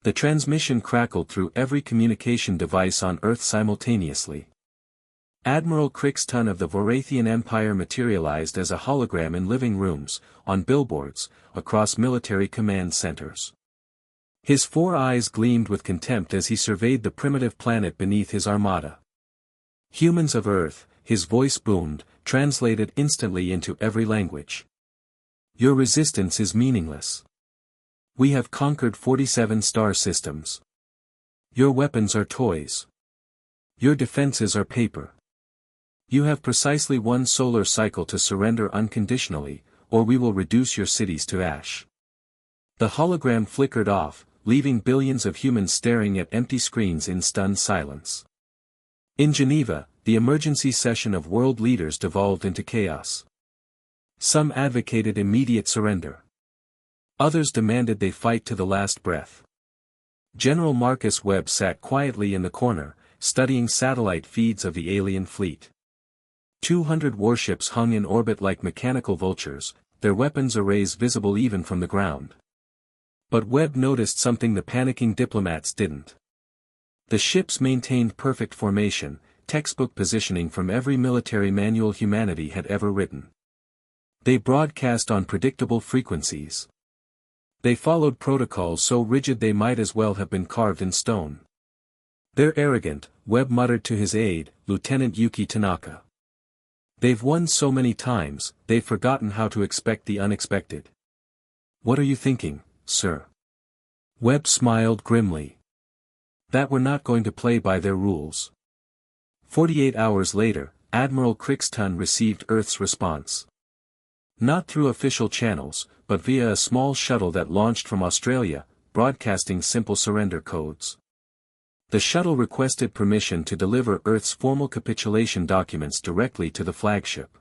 The transmission crackled through every communication device on Earth simultaneously. Admiral Crixton of the Vorathian Empire materialized as a hologram in living rooms, on billboards, across military command centers. His 4 eyes gleamed with contempt as he surveyed the primitive planet beneath his armada. "Humans of Earth," his voice boomed, translated instantly into every language. "Your resistance is meaningless. We have conquered 47 star systems. Your weapons are toys. Your defenses are paper. You have precisely 1 solar cycle to surrender unconditionally, or we will reduce your cities to ash." The hologram flickered off, leaving billions of humans staring at empty screens in stunned silence. In Geneva, the emergency session of world leaders devolved into chaos. Some advocated immediate surrender. Others demanded they fight to the last breath. General Marcus Webb sat quietly in the corner, studying satellite feeds of the alien fleet. 200 warships hung in orbit like mechanical vultures, their weapons arrays visible even from the ground. But Webb noticed something the panicking diplomats didn't. The ships maintained perfect formation, textbook positioning from every military manual humanity had ever written. They broadcast on predictable frequencies. They followed protocols so rigid they might as well have been carved in stone. "They're arrogant," Webb muttered to his aide, Lieutenant Yuki Tanaka. "They've won so many times, they've forgotten how to expect the unexpected." "What are you thinking, sir?" Webb smiled grimly. "That we're not going to play by their rules." 48 hours later, Admiral Crixton received Earth's response. Not through official channels, but via a small shuttle that launched from Australia, broadcasting simple surrender codes. The shuttle requested permission to deliver Earth's formal capitulation documents directly to the flagship.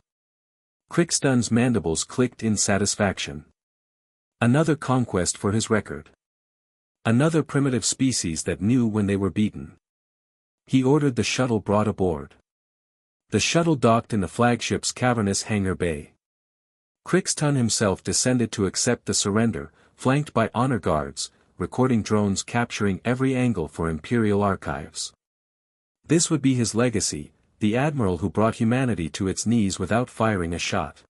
Crixton's mandibles clicked in satisfaction. Another conquest for his record. Another primitive species that knew when they were beaten. He ordered the shuttle brought aboard. The shuttle docked in the flagship's cavernous hangar bay. Crixton himself descended to accept the surrender, flanked by honor guards, recording drones capturing every angle for Imperial archives. This would be his legacy, the admiral who brought humanity to its knees without firing a shot.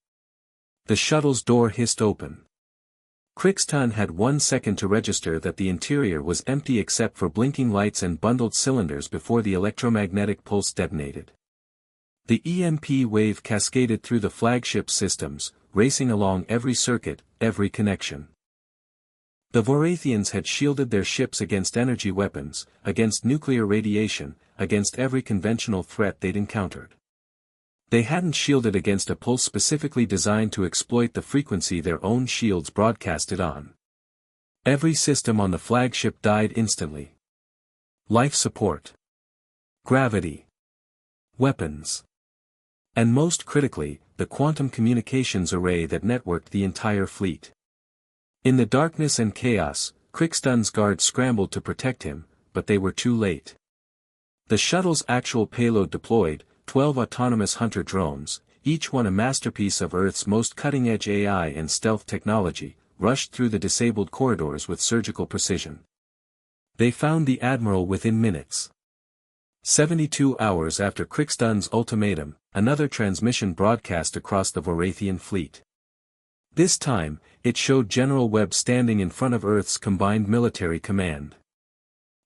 The shuttle's door hissed open. Crixton had 1 second to register that the interior was empty except for blinking lights and bundled cylinders before the electromagnetic pulse detonated. The EMP wave cascaded through the flagship systems, racing along every circuit, every connection. The Vorathians had shielded their ships against energy weapons, against nuclear radiation, against every conventional threat they'd encountered. They hadn't shielded against a pulse specifically designed to exploit the frequency their own shields broadcasted on. Every system on the flagship died instantly. Life support. Gravity. Weapons. And most critically, the quantum communications array that networked the entire fleet. In the darkness and chaos, Crixton's guards scrambled to protect him, but they were too late. The shuttle's actual payload deployed, 12 autonomous hunter drones, each one a masterpiece of Earth's most cutting-edge AI and stealth technology, rushed through the disabled corridors with surgical precision. They found the Admiral within minutes. 72 hours after Crixton's ultimatum, another transmission broadcast across the Vorathian fleet. This time, it showed General Webb standing in front of Earth's combined military command.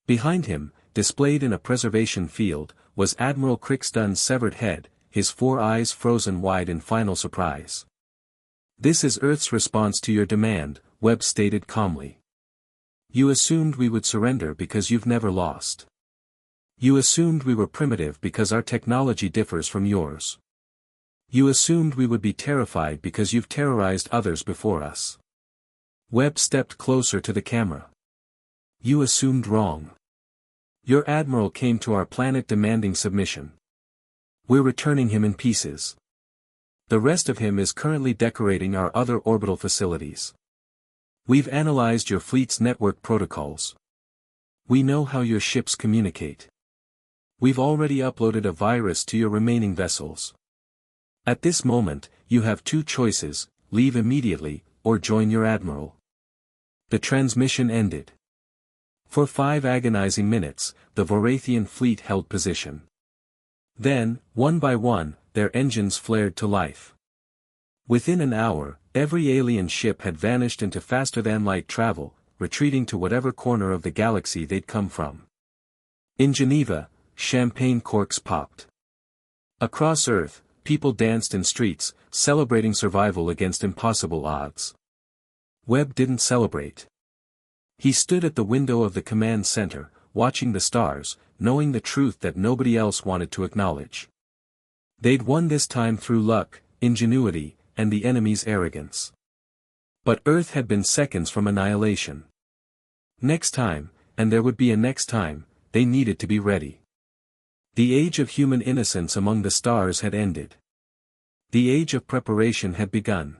Behind him, displayed in a preservation field, was Admiral Crixton's severed head, his 4 eyes frozen wide in final surprise. "This is Earth's response to your demand," Webb stated calmly. "You assumed we would surrender because you've never lost. You assumed we were primitive because our technology differs from yours. You assumed we would be terrified because you've terrorized others before us." Webb stepped closer to the camera. "You assumed wrong. Your admiral came to our planet demanding submission. We're returning him in pieces. The rest of him is currently decorating our other orbital facilities. We've analyzed your fleet's network protocols. We know how your ships communicate. We've already uploaded a virus to your remaining vessels. At this moment, you have 2 choices, leave immediately, or join your admiral." The transmission ended. For 5 agonizing minutes, the Vorathian fleet held position. Then, one by one, their engines flared to life. Within an hour, every alien ship had vanished into faster-than-light travel, retreating to whatever corner of the galaxy they'd come from. In Geneva, champagne corks popped. Across Earth, people danced in streets, celebrating survival against impossible odds. Webb didn't celebrate. He stood at the window of the command center, watching the stars, knowing the truth that nobody else wanted to acknowledge. They'd won this time through luck, ingenuity, and the enemy's arrogance. But Earth had been seconds from annihilation. Next time, and there would be a next time, they needed to be ready. The age of human innocence among the stars had ended. The age of preparation had begun.